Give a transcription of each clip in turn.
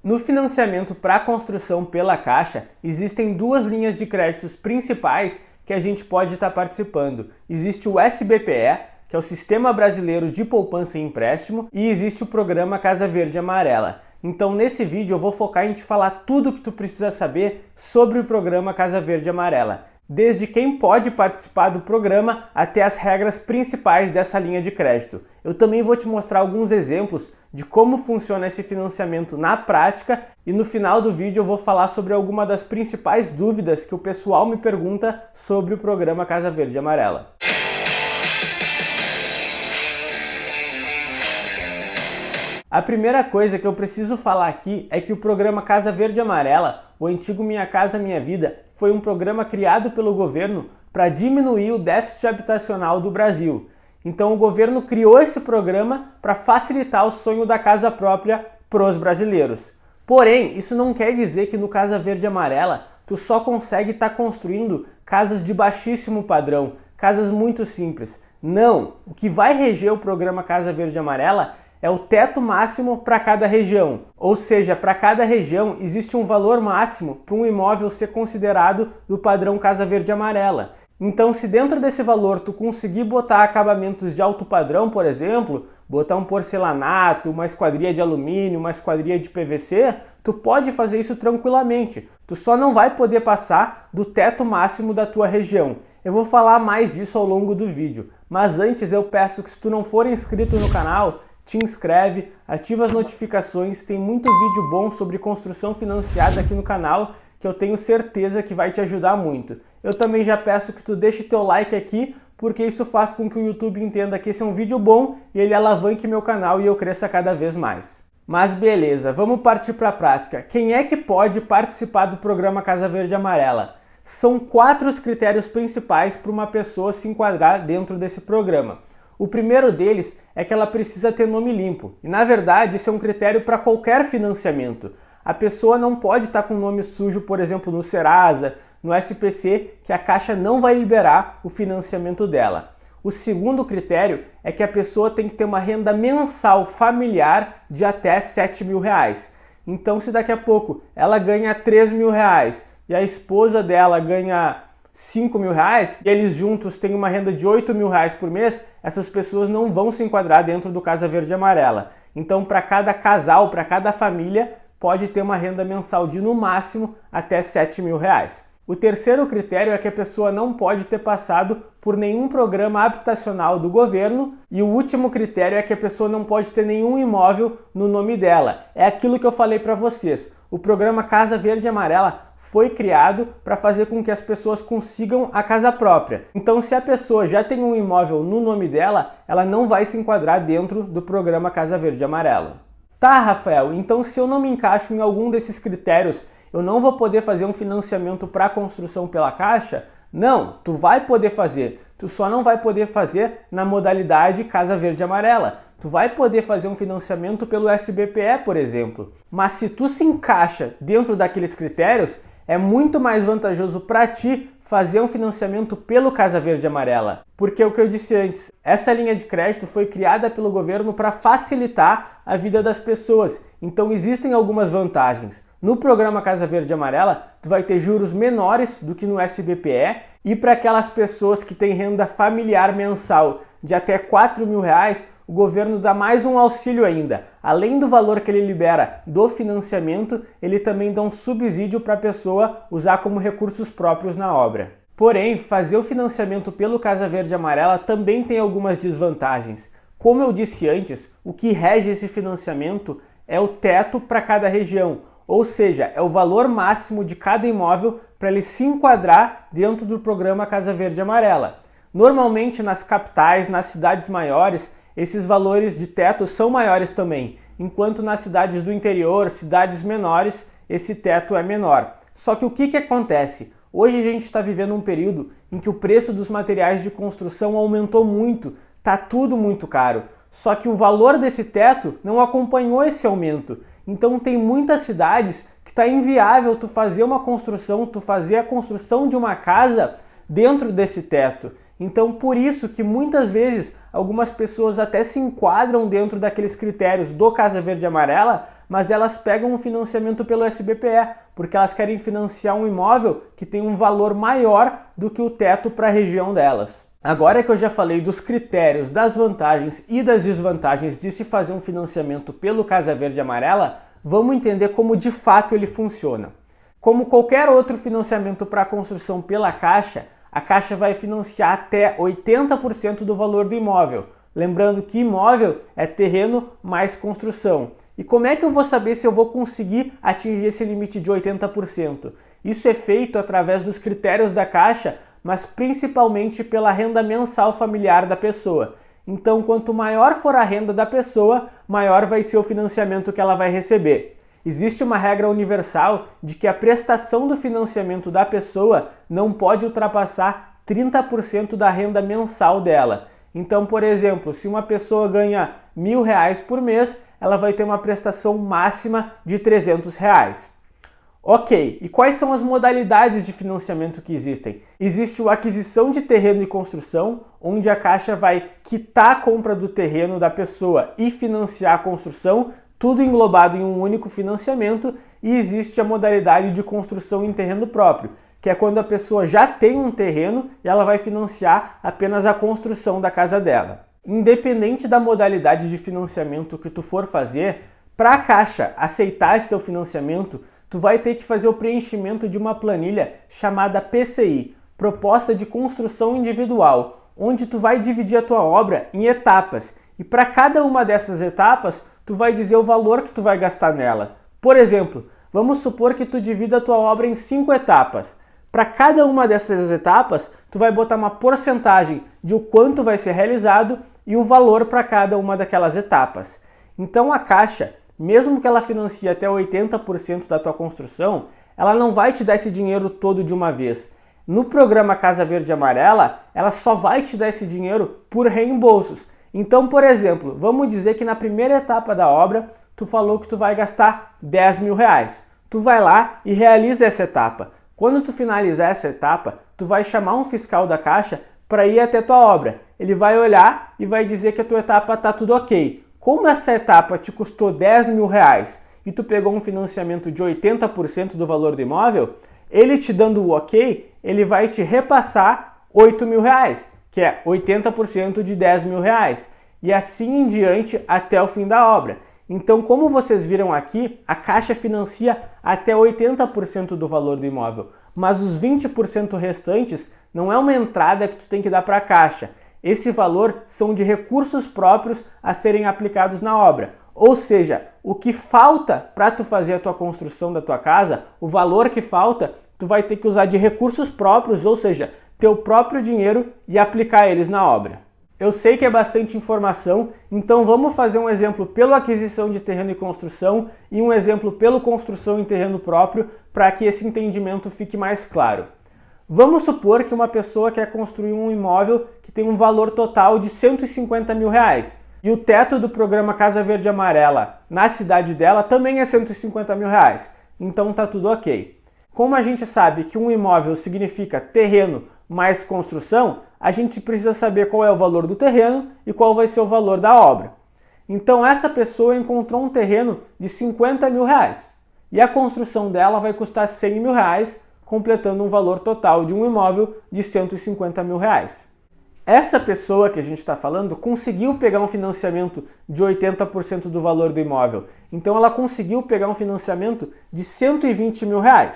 No financiamento para construção pela Caixa, existem duas linhas de créditos principais que a gente pode estar participando. Existe o SBPE, que é o Sistema Brasileiro de Poupança e Empréstimo, e existe o programa Casa Verde Amarela. Então nesse vídeo eu vou focar em te falar tudo o que tu precisa saber sobre o programa Casa Verde Amarela, desde quem pode participar do programa até as regras principais dessa linha de crédito. Eu também vou te mostrar alguns exemplos de como funciona esse financiamento na prática e no final do vídeo eu vou falar sobre algumas das principais dúvidas que o pessoal me pergunta sobre o programa Casa Verde Amarela. A primeira coisa que eu preciso falar aqui é que o programa Casa Verde Amarela, o antigo Minha Casa Minha Vida, foi um programa criado pelo governo para diminuir o déficit habitacional do Brasil. Então o governo criou esse programa para facilitar o sonho da casa própria para os brasileiros. Porém, isso não quer dizer que no Casa Verde Amarela tu só consegue estar construindo casas de baixíssimo padrão, casas muito simples. Não! O que vai reger o programa Casa Verde Amarela é o teto máximo para cada região. Ou seja, para cada região existe um valor máximo para um imóvel ser considerado do padrão Casa Verde Amarela. Então, se dentro desse valor tu conseguir botar acabamentos de alto padrão, por exemplo, botar um porcelanato, uma esquadria de alumínio, uma esquadria de PVC, tu pode fazer isso tranquilamente. Tu só não vai poder passar do teto máximo da tua região. Eu vou falar mais disso ao longo do vídeo, mas antes eu peço que se tu não for inscrito no canal, te inscreve, ativa as notificações, tem muito vídeo bom sobre construção financiada aqui no canal que eu tenho certeza que vai te ajudar muito. Eu também já peço que tu deixe teu like aqui, porque isso faz com que o YouTube entenda que esse é um vídeo bom e ele alavanque meu canal e eu cresça cada vez mais. Mas beleza, vamos partir para a prática. Quem é que pode participar do programa Casa Verde Amarela? São 4 os critérios principais para uma pessoa se enquadrar dentro desse programa. O primeiro deles é que ela precisa ter nome limpo. E na verdade, esse é um critério para qualquer financiamento. A pessoa não pode estar com nome sujo, por exemplo, no Serasa, no SPC, que a Caixa não vai liberar o financiamento dela. O segundo critério é que a pessoa tem que ter uma renda mensal familiar de até R$7.000. Então, se daqui a pouco ela ganha R$3.000 e a esposa dela ganha R$5.000 e eles juntos têm uma renda de R$8.000 por mês, essas pessoas não vão se enquadrar dentro do Casa Verde Amarela. Então, para cada casal, para cada família, pode ter uma renda mensal de, no máximo, até R$7.000. O terceiro critério é que a pessoa não pode ter passado por nenhum programa habitacional do governo e o último critério é que a pessoa não pode ter nenhum imóvel no nome dela. É aquilo que eu falei para vocês. O programa Casa Verde Amarela foi criado para fazer com que as pessoas consigam a casa própria. Então, se a pessoa já tem um imóvel no nome dela, ela não vai se enquadrar dentro do programa Casa Verde Amarela. Tá, Rafael, então se eu não me encaixo em algum desses critérios, eu não vou poder fazer um financiamento para construção pela Caixa? Não, tu vai poder fazer. Tu só não vai poder fazer na modalidade Casa Verde Amarela. Tu vai poder fazer um financiamento pelo SBPE, por exemplo. Mas se tu se encaixa dentro daqueles critérios, é muito mais vantajoso para ti fazer um financiamento pelo Casa Verde Amarela. Porque é o que eu disse antes, essa linha de crédito foi criada pelo governo para facilitar a vida das pessoas. Então existem algumas vantagens. No programa Casa Verde Amarela, tu vai ter juros menores do que no SBPE e para aquelas pessoas que têm renda familiar mensal de até R$4.000, o governo dá mais um auxílio ainda. Além do valor que ele libera do financiamento, ele também dá um subsídio para a pessoa usar como recursos próprios na obra. Porém, fazer o financiamento pelo Casa Verde Amarela também tem algumas desvantagens. Como eu disse antes, o que rege esse financiamento é o teto para cada região. Ou seja, é o valor máximo de cada imóvel para ele se enquadrar dentro do programa Casa Verde Amarela. Normalmente nas capitais, nas cidades maiores, esses valores de teto são maiores também, enquanto nas cidades do interior, cidades menores, esse teto é menor. Só que o que acontece? Hoje a gente está vivendo um período em que o preço dos materiais de construção aumentou muito, está tudo muito caro. Só que o valor desse teto não acompanhou esse aumento. Então tem muitas cidades que está inviável tu fazer uma construção, tu fazer a construção de uma casa dentro desse teto. Então por isso que muitas vezes algumas pessoas até se enquadram dentro daqueles critérios do Casa Verde Amarela, mas elas pegam um financiamento pelo SBPE, porque elas querem financiar um imóvel que tem um valor maior do que o teto para a região delas. Agora que eu já falei dos critérios, das vantagens e das desvantagens de se fazer um financiamento pelo Casa Verde e Amarela, vamos entender como de fato ele funciona. Como qualquer outro financiamento para construção pela Caixa, a Caixa vai financiar até 80% do valor do imóvel. Lembrando que imóvel é terreno mais construção. E como é que eu vou saber se eu vou conseguir atingir esse limite de 80%? Isso é feito através dos critérios da Caixa, mas principalmente pela renda mensal familiar da pessoa. Então, quanto maior for a renda da pessoa, maior vai ser o financiamento que ela vai receber. Existe uma regra universal de que a prestação do financiamento da pessoa não pode ultrapassar 30% da renda mensal dela. Então, por exemplo, se uma pessoa ganha R$1.000 por mês, ela vai ter uma prestação máxima de R$300. Ok, e quais são as modalidades de financiamento que existem? Existe a aquisição de terreno e construção, onde a Caixa vai quitar a compra do terreno da pessoa e financiar a construção, tudo englobado em um único financiamento, e existe a modalidade de construção em terreno próprio, que é quando a pessoa já tem um terreno e ela vai financiar apenas a construção da casa dela. Independente da modalidade de financiamento que tu for fazer, para a Caixa aceitar esse teu financiamento, tu vai ter que fazer o preenchimento de uma planilha chamada PCI, Proposta de Construção Individual, onde tu vai dividir a tua obra em etapas. E para cada uma dessas etapas, tu vai dizer o valor que tu vai gastar nela. Por exemplo, vamos supor que tu divida a tua obra em 5 etapas. Para cada uma dessas etapas, tu vai botar uma porcentagem de o quanto vai ser realizado e o valor para cada uma daquelas etapas. Então a Caixa, mesmo que ela financie até 80% da tua construção, ela não vai te dar esse dinheiro todo de uma vez. No programa Casa Verde e Amarela, ela só vai te dar esse dinheiro por reembolsos. Então, por exemplo, vamos dizer que na primeira etapa da obra, tu falou que tu vai gastar R$10.000. Tu vai lá e realiza essa etapa. Quando tu finalizar essa etapa, tu vai chamar um fiscal da Caixa para ir até tua obra. Ele vai olhar e vai dizer que a tua etapa está tudo ok. Como essa etapa te custou R$10.000 e tu pegou um financiamento de 80% do valor do imóvel, ele te dando o ok, ele vai te repassar R$8.000, que é 80% de R$10.000, e assim em diante até o fim da obra. Então, como vocês viram aqui, a Caixa financia até 80% do valor do imóvel, mas os 20% restantes não é uma entrada que tu tem que dar para a Caixa. Esse valor são de recursos próprios a serem aplicados na obra. Ou seja, o que falta para tu fazer a tua construção da tua casa, o valor que falta, tu vai ter que usar de recursos próprios, ou seja, teu próprio dinheiro e aplicar eles na obra. Eu sei que é bastante informação, então vamos fazer um exemplo pela aquisição de terreno e construção e um exemplo pela construção em terreno próprio para que esse entendimento fique mais claro. Vamos supor que uma pessoa quer construir um imóvel que tem um valor total de R$150.000 e o teto do programa Casa Verde e Amarela na cidade dela também é R$150.000, então tá tudo ok. Como a gente sabe que um imóvel significa terreno mais construção, a gente precisa saber qual é o valor do terreno e qual vai ser o valor da obra. Então essa pessoa encontrou um terreno de R$50.000 e a construção dela vai custar R$100.000, completando um valor total de um imóvel de R$150.000. Essa pessoa que a gente está falando conseguiu pegar um financiamento de 80% do valor do imóvel. Então ela conseguiu pegar um financiamento de R$120.000.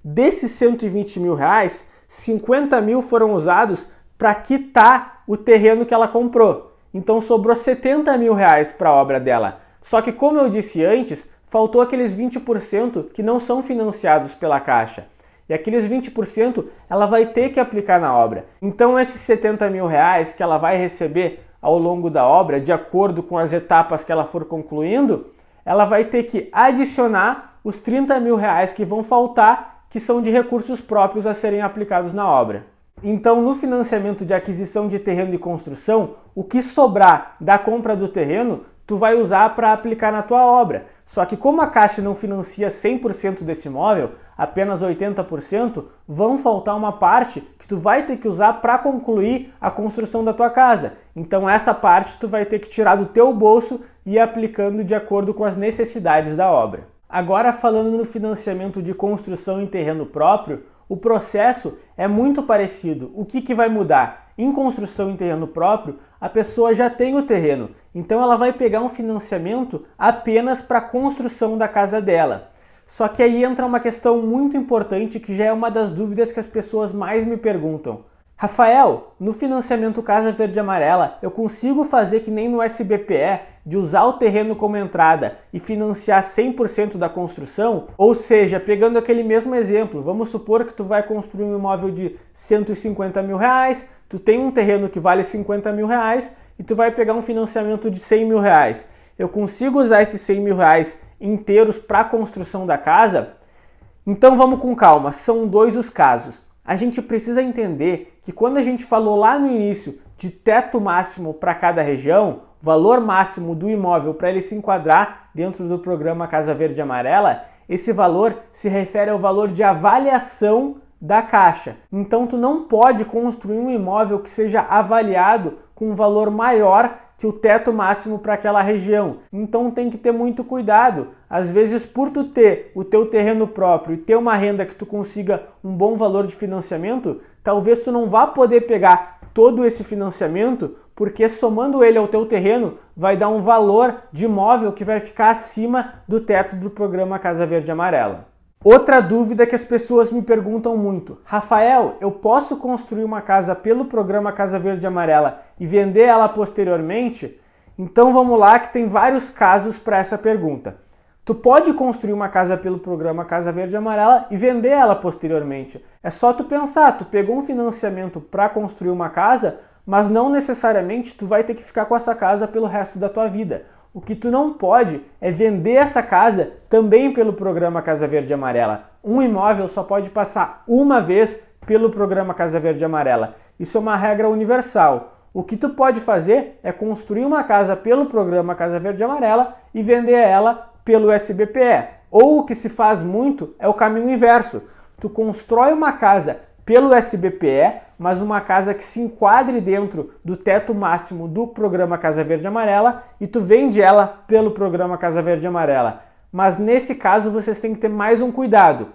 Desses R$120.000, R$50.000 foram usados para quitar o terreno que ela comprou. Então sobrou R$70.000 para a obra dela. Só que, como eu disse antes, faltou aqueles 20% que não são financiados pela Caixa. E aqueles 20% ela vai ter que aplicar na obra. Então esses R$70.000 que ela vai receber ao longo da obra, de acordo com as etapas que ela for concluindo, ela vai ter que adicionar os R$30.000 que vão faltar, que são de recursos próprios a serem aplicados na obra. Então, no financiamento de aquisição de terreno e construção, o que sobrar da compra do terreno, tu vai usar para aplicar na tua obra. Só que como a Caixa não financia 100% desse imóvel, apenas 80%, vão faltar uma parte que tu vai ter que usar para concluir a construção da tua casa. Então essa parte tu vai ter que tirar do teu bolso e ir aplicando de acordo com as necessidades da obra. Agora, falando no financiamento de construção em terreno próprio, o processo é muito parecido. O que vai mudar? Em construção em terreno próprio, a pessoa já tem o terreno, então ela vai pegar um financiamento apenas para a construção da casa dela. Só que aí entra uma questão muito importante que já é uma das dúvidas que as pessoas mais me perguntam. Rafael, no financiamento Casa Verde e Amarela, eu consigo fazer que nem no SBPE, de usar o terreno como entrada e financiar 100% da construção? Ou seja, pegando aquele mesmo exemplo, vamos supor que tu vai construir um imóvel de 150 mil reais, tu tem um terreno que vale 50 mil reais e tu vai pegar um financiamento de 100 mil reais. Eu consigo usar esses 100 mil reais inteiros para a construção da casa? Então vamos com calma, são dois os casos. A gente precisa entender que quando a gente falou lá no início de teto máximo para cada região, valor máximo do imóvel para ele se enquadrar dentro do programa Casa Verde e Amarela, esse valor se refere ao valor de avaliação da Caixa. Então tu não pode construir um imóvel que seja avaliado com um valor maior que o teto máximo para aquela região. Então tem que ter muito cuidado. Às vezes, por tu ter o teu terreno próprio e ter uma renda que tu consiga um bom valor de financiamento, talvez tu não vá poder pegar todo esse financiamento, porque somando ele ao teu terreno vai dar um valor de imóvel que vai ficar acima do teto do programa Casa Verde e Amarela. Outra dúvida que as pessoas me perguntam muito: Rafael, eu posso construir uma casa pelo programa Casa Verde e Amarela e vender ela posteriormente? Então vamos lá, que tem vários casos para essa pergunta. Tu pode construir uma casa pelo programa Casa Verde e Amarela e vender ela posteriormente. É só tu pensar, tu pegou um financiamento para construir uma casa, mas não necessariamente tu vai ter que ficar com essa casa pelo resto da tua vida. O que tu não pode é vender essa casa também pelo programa Casa Verde e Amarela. Um imóvel só pode passar uma vez pelo programa Casa Verde e Amarela. Isso é uma regra universal. O que tu pode fazer é construir uma casa pelo programa Casa Verde e Amarela e vender ela pelo SBPE. Ou o que se faz muito é o caminho inverso. Tu constrói uma casa pelo SBPE, mas uma casa que se enquadre dentro do teto máximo do programa Casa Verde e Amarela e tu vende ela pelo programa Casa Verde e Amarela. Mas nesse caso vocês têm que ter mais um cuidado.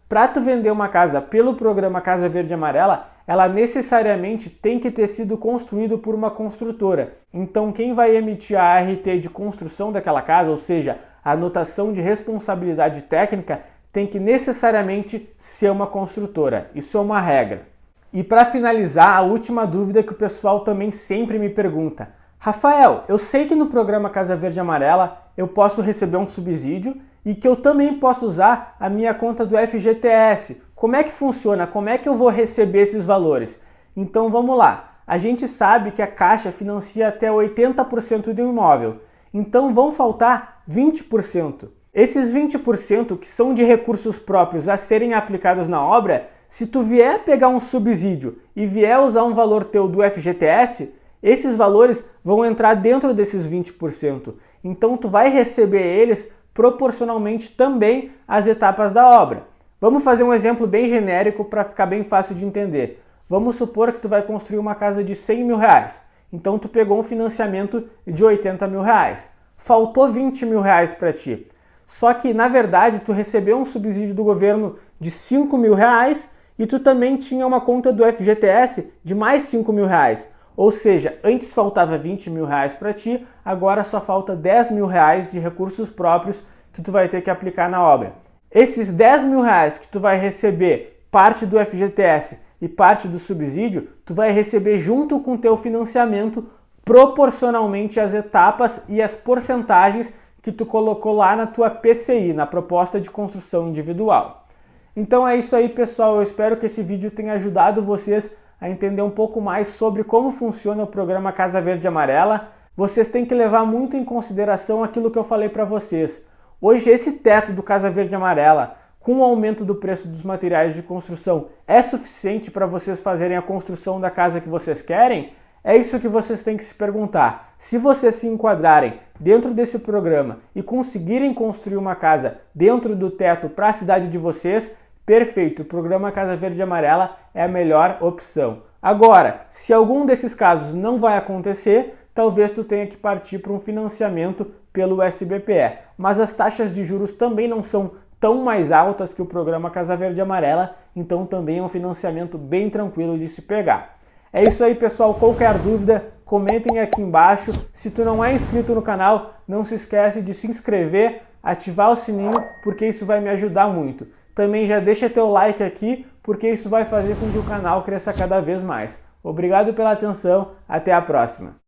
Para tu vender uma casa pelo programa Casa Verde e Amarela, ela necessariamente tem que ter sido construída por uma construtora. Então quem vai emitir a ART de construção daquela casa, ou seja, a anotação de responsabilidade técnica, tem que necessariamente ser uma construtora. Isso é uma regra. E para finalizar, a última dúvida que o pessoal também sempre me pergunta: Rafael, eu sei que no programa Casa Verde e Amarela eu posso receber um subsídio e que eu também posso usar a minha conta do FGTS. Como é que funciona? Como é que eu vou receber esses valores? Então vamos lá. A gente sabe que a Caixa financia até 80% do imóvel. Então vão faltar 20%. Esses 20% que são de recursos próprios a serem aplicados na obra, se tu vier pegar um subsídio e vier usar um valor teu do FGTS, esses valores vão entrar dentro desses 20%. Então tu vai receber eles proporcionalmente também às etapas da obra. Vamos fazer um exemplo bem genérico para ficar bem fácil de entender. Vamos supor que tu vai construir uma casa de 100 mil reais. Então tu pegou um financiamento de 80 mil reais. Faltou 20 mil reais para ti. Só que, na verdade, tu recebeu um subsídio do governo de 5 mil reais e tu também tinha uma conta do FGTS de mais 5 mil reais. Ou seja, antes faltava 20 mil reais para ti, agora só falta 10 mil reais de recursos próprios que tu vai ter que aplicar na obra. Esses 10 mil reais que tu vai receber, parte do FGTS e parte do subsídio, tu vai receber junto com o teu financiamento proporcionalmente às etapas e às porcentagens que tu colocou lá na tua PCI, na proposta de construção individual. Então é isso aí, pessoal. Eu espero que esse vídeo tenha ajudado vocês a entender um pouco mais sobre como funciona o programa Casa Verde e Amarela. Vocês têm que levar muito em consideração aquilo que eu falei para vocês. Hoje esse teto do Casa Verde e Amarela, com o aumento do preço dos materiais de construção, é suficiente para vocês fazerem a construção da casa que vocês querem? É isso que vocês têm que se perguntar. Se vocês se enquadrarem dentro desse programa e conseguirem construir uma casa dentro do teto para a cidade de vocês, perfeito, o programa Casa Verde e Amarela é a melhor opção. Agora, se algum desses casos não vai acontecer, talvez tu tenha que partir para um financiamento pelo SBPE. Mas as taxas de juros também não são tão mais altas que o programa Casa Verde e Amarela, então também é um financiamento bem tranquilo de se pegar. É isso aí, pessoal. Qualquer dúvida, comentem aqui embaixo. Se tu não é inscrito no canal, não se esquece de se inscrever, ativar o sininho, porque isso vai me ajudar muito. Também já deixa teu like aqui, porque isso vai fazer com que o canal cresça cada vez mais. Obrigado pela atenção, até a próxima!